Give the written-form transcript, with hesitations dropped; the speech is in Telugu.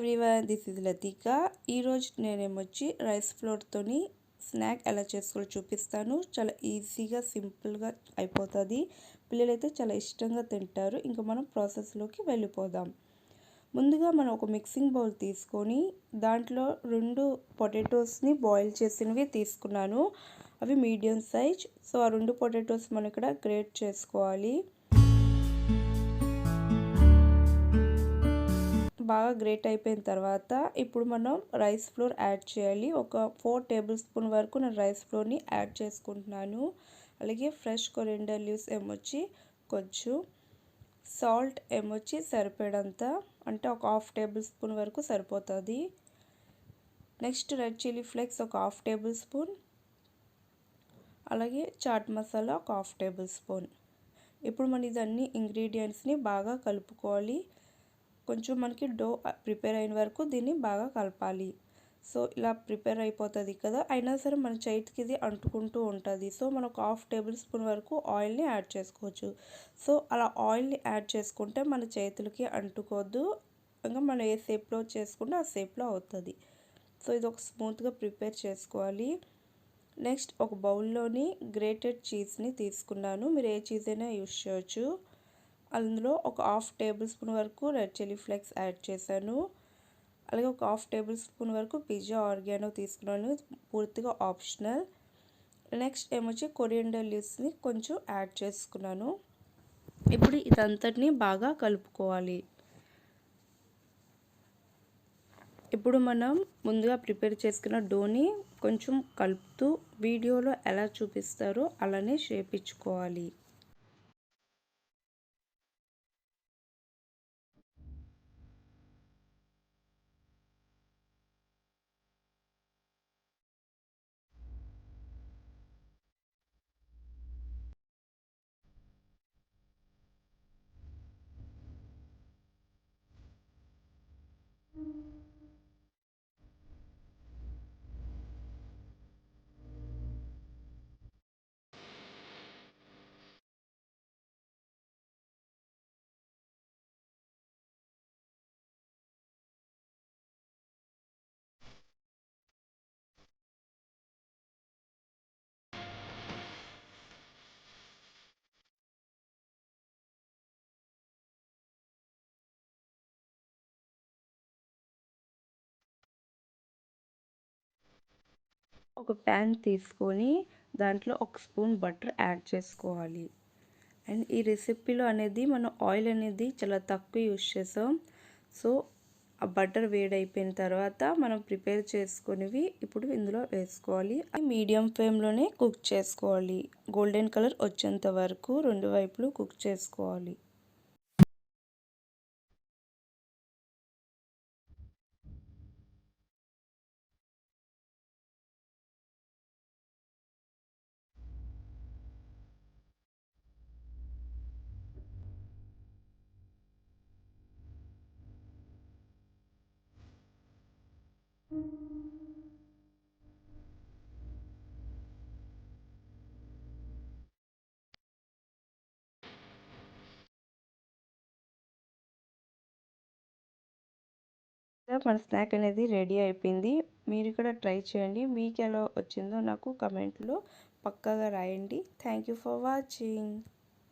Everyone, this is Latika. ఈరోజు నేనేమొచ్చి రైస్ ఫ్లోర్తోని స్నాక్ ఎలా చేసుకోవాలో చూపిస్తాను. చాలా ఈజీగా సింపుల్గా అయిపోతుంది. పిల్లలైతే చాలా ఇష్టంగా తింటారు. ఇంకా మనం ప్రాసెస్లోకి వెళ్ళిపోదాం. ముందుగా మనం ఒక మిక్సింగ్ బౌల్ తీసుకొని దాంట్లో 2 పొటాటోస్ని బాయిల్ చేసినవి తీసుకున్నాను. అవి మీడియం సైజ్. సో ఆ 2 పొటాటోస్ మనం ఇక్కడ గ్రేట్ చేసుకోవాలి. బాగా గ్రేట్ అయిపోయిన తర్వాత ఇప్పుడు మనం రైస్ ఫ్లోర్ యాడ్ చేయాలి. ఒక 4 టేబుల్ స్పూన్ వరకు నేను రైస్ ఫ్లోర్ని యాడ్ చేసుకుంటున్నాను. అలాగే ఫ్రెష్ కొరియండర్ లీవ్స్ ఏమొచ్చి కొంచెం, సాల్ట్ ఏమొచ్చి సరిపడంత, అంటే ఒక 1/2 టేబుల్ స్పూన్ వరకు సరిపోతుంది. నెక్స్ట్ రెడ్ చిల్లీ ఫ్లేక్స్ ఒక 1/2 టేబుల్ స్పూన్, అలాగే చాట్ మసాలా ఒక 1/2 టేబుల్ స్పూన్. ఇప్పుడు మనం ఇదన్నీ ఇంగ్రీడియంట్స్ని బాగా కలుపుకోవాలి. కొంచెం మనకి డో ప్రిపేర్ అయిన వరకు దీన్ని బాగా కలపాలి. సో ఇలా ప్రిపేర్ అయిపోతుంది కదా, అయినా సరే మన చేతికి ఇది అంటుకుంటూ ఉంటుంది. సో మనం ఒక 1/2 టేబుల్ స్పూన్ వరకు ఆయిల్ని యాడ్ చేసుకోవచ్చు. సో అలా ఆయిల్ని యాడ్ చేసుకుంటే మన చేతులకి అంటుకోవద్దు. ఇంకా మనం ఏ షేప్లో చేసుకుంటే ఆ షేప్లో అవుతుంది. సో ఇది ఒక స్మూత్గా ప్రిపేర్ చేసుకోవాలి. నెక్స్ట్ ఒక బౌల్లోని గ్రేటెడ్ చీజ్ని తీసుకున్నాను. మీరు ఏ చీజ్ అయినా యూస్ చేయొచ్చు. అందులో ఒక 1/2 టేబుల్ స్పూన్ వరకు రెడ్ చిల్లీ ఫ్లేక్స్ యాడ్ చేశాను. అలాగే ఒక 1/2 టేబుల్ స్పూన్ వరకు పిజ్జా ఆర్గానో తీసుకున్నాను. పూర్తిగా ఆప్షనల్. నెక్స్ట్ ఏమొచ్చి కొరియండర్ లీవ్స్ని కొంచెం యాడ్ చేసుకున్నాను. ఇప్పుడు ఇదంతటిని బాగా కలుపుకోవాలి. ఇప్పుడు మనం ముందుగా ప్రిపేర్ చేసుకున్న డోని కొంచెం కలుపుతూ వీడియోలో ఎలా చూపిస్తారో అలానే షేప్ ఇచ్చుకోవాలి. ఒక ప్యాన్ తీసుకొని దాంట్లో ఒక స్పూన్ బటర్ యాడ్ చేసుకోవాలి. అండ్ ఈ రెసిపీలో అనేది మనం ఆయిల్ అనేది చాలా తక్కువ యూస్ చేసాం. సో ఆ బటర్ వేడైపోయిన తర్వాత మనం ప్రిపేర్ చేసుకునేవి ఇప్పుడు ఇందులో వేసుకోవాలి. మీడియం ఫ్లేమ్లోనే కుక్ చేసుకోవాలి. గోల్డెన్ కలర్ వచ్చేంత వరకు 2 వైపులు కుక్ చేసుకోవాలి. మన స్నాక్ అనేది రెడీ అయిపోయింది. మీరు కూడా ట్రై చేయండి. మీకు ఎలా వచ్చిందో నాకు కమెంట్లో పక్కాగా రాయండి. Thank you for watching.